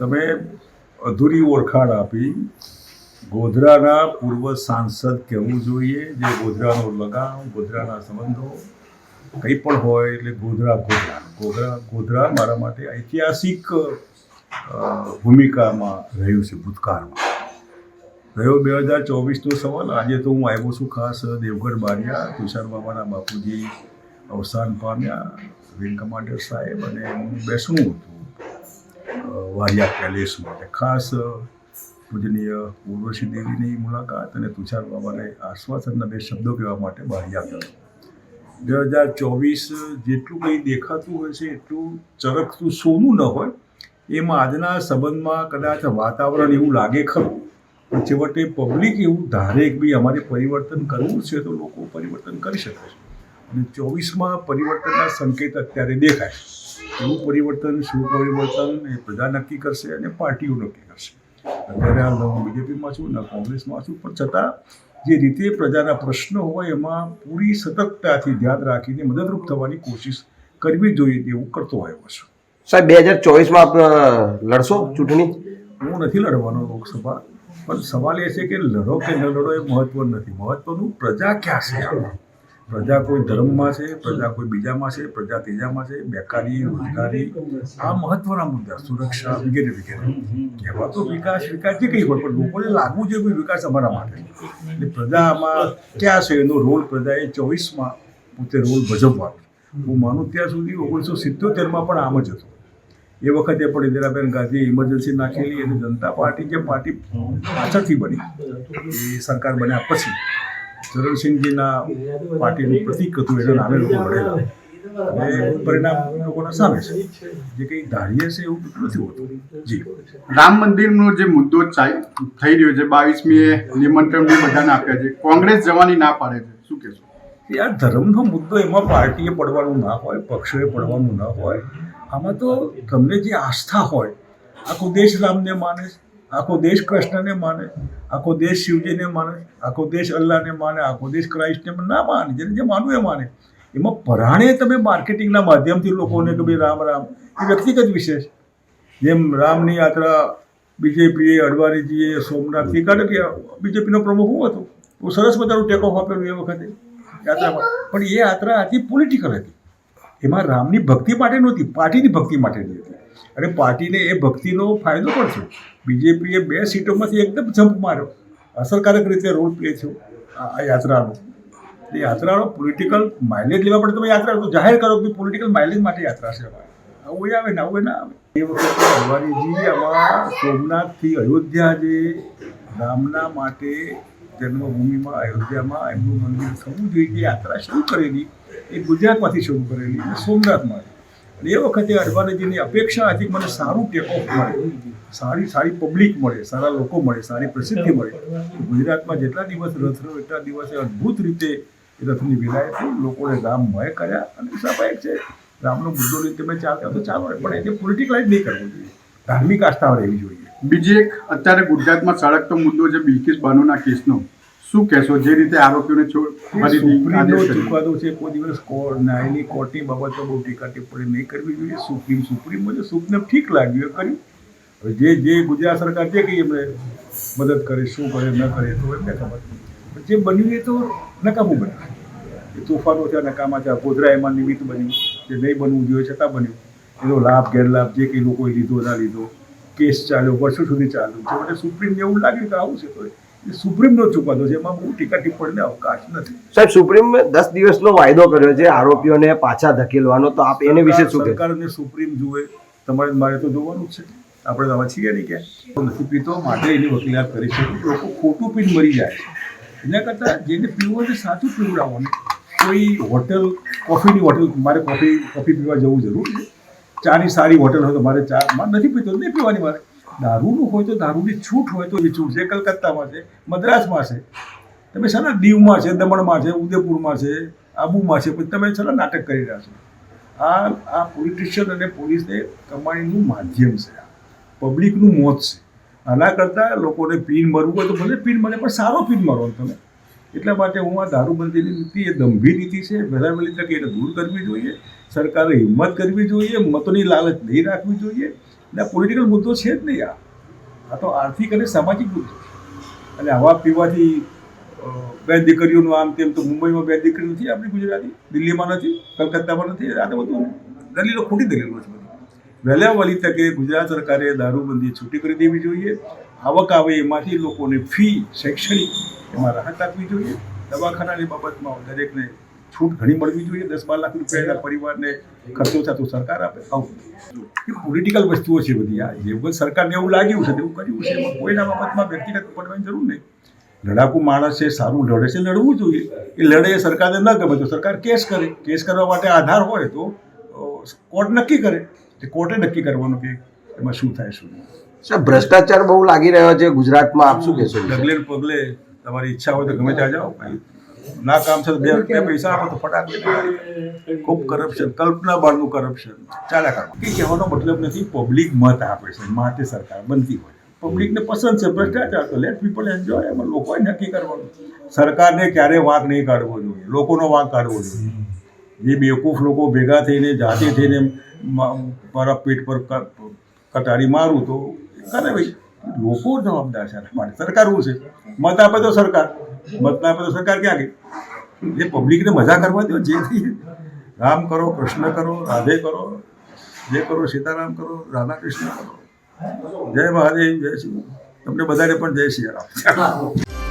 તમે અધૂરી ઓળખાણ આપી. ગોધરાના પૂર્વ સાંસદ કહેવું જોઈએ, જે ગોધરાનો લગાવ, ગોધરાના સંબંધો કંઈ પણ હોય એટલે ગોધરા મારા માટે ઐતિહાસિક ભૂમિકામાં રહ્યું છે ભૂતકાળમાં. રહ્યો 2024નો સવાલ. આજે તો હું આવ્યો છું ખાસ દેવગઢ બારિયા. તુષાર બાબાના બાપુજી અવસાન પામ્યા, વિંગ કમાન્ડર સાહેબ, અને હું બેસણું હતું વારિયા પેલેસમાં. ખાસ પૂજનીય ઉર્વશી દેવીની મુલાકાત અને તુષાર બાબાને આશ્વાસનના 2 શબ્દો કહેવા માટે બારિયા ગયો. 2024 જેટલું કંઈ દેખાતું હોય છે એટલું ચરકતું સોનું ન હોય. એમાં આજના સંબંધમાં કદાચ વાતાવરણ એવું લાગે ખરું, પણ છેવટે પબ્લિક એવું ધારે કે ભાઈ અમારે પરિવર્તન કરવું છે તો લોકો પરિવર્તન કરી શકે છે. અને 24માં પરિવર્તનના સંકેત અત્યારે દેખાય. એવું પરિવર્તન, શું પરિવર્તન એ પ્રજા નક્કી કરશે અને પાર્ટીઓ નક્કી કરશે. અત્યારે હાલ હું બીજેપીમાં છું, ન કોંગ્રેસમાં છું, પણ છતાં જે રીતે પ્રજાના પ્રશ્નો હોય એમાં પૂરી સતર્કતાથી ધ્યાન રાખીને મદદરૂપ થવાની કોશિશ કરવી જોઈએ તેવું કરતો આવ્યો છું. સાહેબ, 2024માં આપ લડશો ચૂંટણી? હું નથી લડવાનો લોકસભા, પણ સવાલ એ છે કે લડો કે ન લડો એ મહત્વ નથી. મહત્વનું પ્રજા ક્યાં છે. પ્રજા કોઈ ધર્મમાં છે, પ્રજા કોઈ બીજામાં છે, પ્રજા ત્રીજામાં છે, બેકારી, રોજગારી, આ મહત્વના મુદ્દા, સુરક્ષા વગેરે વગેરે. કહેવા તો વિકાસ જે કંઈ હોય, પણ લોકોને લાગવું જોઈએ વિકાસ અમારા માટે. એટલે પ્રજા આમાં ક્યાં છે, એનો રોલ પ્રજાએ 24માં પોતે રોલ ભજવવાનો. હું માનું ત્યાં સુધી 1977માં પણ આમ જ હતો. એ વખતે પણ ઇન્દિરાબેન ગાંધીએ ઇમરજન્સી નાખેલી અને જનતા પાર્ટી જે પાર્ટી પાછળથી બની, એ સરકાર બન્યા પછી ચરણસિંહજીના પાર્ટીનું પ્રતીક હતું, એના નામે લોકો લડેલા અને પરિણામ લોકોના સામે છે. જે કંઈ ધારીએ છે એવું નથી હોતું. જી, રામ મંદિરનો જે મુદ્દો થઈ રહ્યો છે, 22મીએ નિમંત્રણ બી બધાને આપ્યા છે, કોંગ્રેસ જવાની ના પાડે છે, શું કહેશો? આ ધર્મનો મુદ્દો એમાં પાર્ટીએ પડવાનું ના હોય, પક્ષોએ પડવાનું ના હોય. આમાં તો તમને જે આસ્થા હોય, આખો દેશ રામને માને, આખો દેશ કૃષ્ણને માને, આખો દેશ શિવજીને માને, આખો દેશ અલ્લાહને માને, આખો દેશ ક્રાઇસ્ટને ના માને, જેને જે માનવું એ માને. એમાં પરાણે તમે માર્કેટિંગના માધ્યમથી લોકોને કે ભાઈ રામ રામ એ વ્યક્તિગત વિષય છે. જેમ રામની યાત્રા બીજેપીએ, અડવાણીજીએ સોમનાથથી કાઢે કે બીજેપીનો પ્રમુખ હું હતો, હું સરસ મજાનું ટેક ઓફ આપેલું એ વખતે યાત્રામાં. પણ એ યાત્રા હતી પોલિટિકલ હતી. એમાં રામની ભક્તિ માટે નહોતી, પાર્ટીની ભક્તિ માટેની હતી. અને પાર્ટીને એ ભક્તિનો ફાયદો પણ છે. બીજેપીએ 2 સીટોમાંથી એકદમ જમ્પ માર્યો, અસરકારક રીતે રોલ પ્લે થયો આ યાત્રાનો. એ યાત્રાનો પોલિટિકલ માઇલેજ લેવા પડે. તમે યાત્રા તો જાહેર કરો કે પોલિટિકલ માઇલેજ માટે યાત્રા છે. આવું આવે ને આવું ના આવે. એ વખતે અડવાણીજી આમાં સોમનાથથી અયોધ્યા જે રામના માટે જન્મભૂમિમાં અયોધ્યામાં એમનું મંદિર થવું જોઈએ, યાત્રા શરૂ કરેલી એ ગુજરાતમાંથી શરૂ કરેલી અને સોમનાથમાં. અને એ વખતે અડવાણીજીની અપેક્ષા હતી કે મને સારું ટેક ઓફ મળે, સારી પબ્લિક મળે, સારા લોકો મળે, સારી પ્રસિદ્ધિ મળે. ગુજરાતમાં જેટલા દિવસ રથ રહ્યો એટલા દિવસે અદ્ભુત રીતે એ રથની વિદાય થઈ, લોકોને રામમય કર્યા. અને સ્વાભાવિક છે, રામનો મુદ્દો લઈને તમે ચાલતા તો ચાલો, પણ એને પોલિટિકલાઇઝ નહીં કરવું જોઈએ, ધાર્મિક આસ્થા રહેવી જોઈએ. બીજી એક અત્યારે ગુજરાતમાં સળગતો મુદ્દો છે બિલ્કિસ બાનોના કેસનો, શું કહેશો? જે રીતે આરોપીઓને સુપ્રીમનો ચુકાદો છે, કોઈ દિવસ ન્યાયની કોર્ટની બાબતો બહુ ટીકા ટિપ્પણી નહીં કરવી જોઈએ. સુપ્રીમમાં જે સુપને ઠીક લાગ્યું એ કર્યું. હવે જે ગુજરાત સરકાર જે કંઈ એમને મદદ કરે, શું કરે ન કરે તો એમને ખબર. જે બન્યું એ તો નકામું બન્યું. એ તોફાનો થયા, નકામા થયા. ગોધરા એમાં નિમિત્ત બન્યું, જે નહીં બનવું જોઈએ છતાં બન્યું. એનો લાભ ગેરલાભ જે કંઈ લોકોએ લીધો ના લીધો, કેસ ચાલ્યો, વર્ષો સુધી ચાલ્યું. છેવટે સુપ્રીમને એવું લાગ્યું કે આવું છે, તો એ સુપ્રીમનો ચુકાદો છે, એમાં બહુ ટીકા ટિપ્પણીને અવકાશ નથી. સાહેબ, સુપ્રીમે 10 દિવસનો વાયદો કર્યો છે આરોપીઓને પાછા ધકેલવાનો, તો આપ એને વિશે શું કહેશો? સરકાર અને સુપ્રીમ જુએ, તમારે મારે તો જોવાનું જ છે. આપણે આમાં છીએ નહીં ક્યાં નથી પીતો માટે એની વકીલાત કરી છે. લોકો ખોટું પીને મરી જાય છે, એના કરતાં જેને પીવું હોય સાચું પીવડાવવાનું. કોઈ હોટલ, કોફીની હોટલ, મારે કોફી પીવા જવું જરૂર છે. ચાની સારી હોટલ હોય તો મારે ચા નથી પીતો, નહીં પીવાની. મારે દારૂનું હોય તો દારૂની છૂટ હોય તો એ છૂટ છે. કલકત્તામાં છે, મદ્રાસમાં છે, તમે શાના દીવમાં છે, દમણમાં છે, ઉદયપુરમાં છે, આબુમાં છે, પછી તમે શાના નાટક કરી રહ્યા છો? આ પોલિટિશિયન અને પોલીસને કમાણીનું માધ્યમ છે, પબ્લિકનું મોત છે. આના કરતાં લોકોને પીન મરવું હોય તો ભલે પીન મળે, પણ સારો પીન મરો તમે. એટલા માટે હું આ દારૂબંધીની નીતિ એ દંભી નીતિ છે. વહેલા વહેલી તકે એને દૂર કરવી જોઈએ. સરકારે હિંમત કરવી જોઈએ, મતોની લાલચ નહીં રાખવી જોઈએ. એટલે પોલિટિકલ મુદ્દો છે જ નહીં. આ તો આર્થિક અને સામાજિક મુદ્દો છે. અને હવા પીવાથી બે દીકરીઓનું આમ તેમ તો મુંબઈમાં બે દીકરી નથી આપણી ગુજરાતી, દિલ્હીમાં નથી, કલકત્તામાં નથી. આ તો બધું દલીલો, ખોટી દલીલો છે બધી. વહેલા વહેલી તકે ગુજરાત સરકારે દારૂબંધી છૂટી કરી દેવી જોઈએ. આવક આવે એમાંથી લોકોને ફી, શૈક્ષણિક એમાં રાહત આપવી જોઈએ. દવાખાનાની બાબતમાં દરેકને છૂટ ઘણી મળવી જોઈએ. 10-12 લાખ રૂપિયાના પરિવારને ખર્ચો થતો સરકાર આપે. આવું એ પોલિટિકલ વસ્તુઓ છે બધી. આ જે વખત સરકારને એવું લાગ્યું છે એવું કર્યું છે. એમાં કોઈના બાબતમાં વ્યક્તિગત પડવાની જરૂર નહીં. લડાકુ માણસ છે, સારું લડે છે, લડવું જોઈએ. એ લડે એ સરકારને ન ગમે તો સરકાર કેસ કરે. કેસ કરવા માટે આધાર હોય તો કોર્ટ નક્કી કરે. કોર્ટે નક્કી કરવાનું કે એમાં શું થાય શું નહીં. સાહેબ, ભ્રષ્ટાચાર બહુ લાગી રહ્યો છે ગુજરાતમાં, આપ શું કહેશો? ડગલે ને પગલે તમારી ઈચ્છા હોય તો ગમે ત્યાં જાઓ. ના કામ છે તો 2 રૂપિયા પૈસા આપો તો ફટાક. ખૂબ કરપ્શન, કલ્પના બહારનું કરપ્શન ચાલ્યા કરે. કંઈ કહેવાનો મતલબ નથી. પબ્લિક મત આપે છે માટે સરકાર બનતી હોય. પબ્લિકને પસંદ છે ભ્રષ્ટાચાર, તો લેટ પીપલ એન્જોય. એમાં લોકોએ નક્કી કરવાનું. સરકારને ક્યારેય વાંક નહીં કાઢવો જોઈએ, લોકોનો વાંક કાઢવો જોઈએ. જે બેવકૂફ લોકો ભેગા થઈને જાતે થઈને મારા પેટ પર કટારી મારું તો કરે ભાઈ. લોકો જવાબદાર છે માટે. સરકાર શું છે? મત આપે તો સરકાર, મત ના આપે તો સરકાર ક્યાં ગઈ? જે પબ્લિકને મજા કરવા દો. જે થઈ રામ કરો, કૃષ્ણ કરો, રાધે કરો, જે કરો સીતારામ કરો, રાધા કૃષ્ણ કરો. જય મહાદેવ, જય શિવ. તમને બધાને પણ જય શ્રી રામ.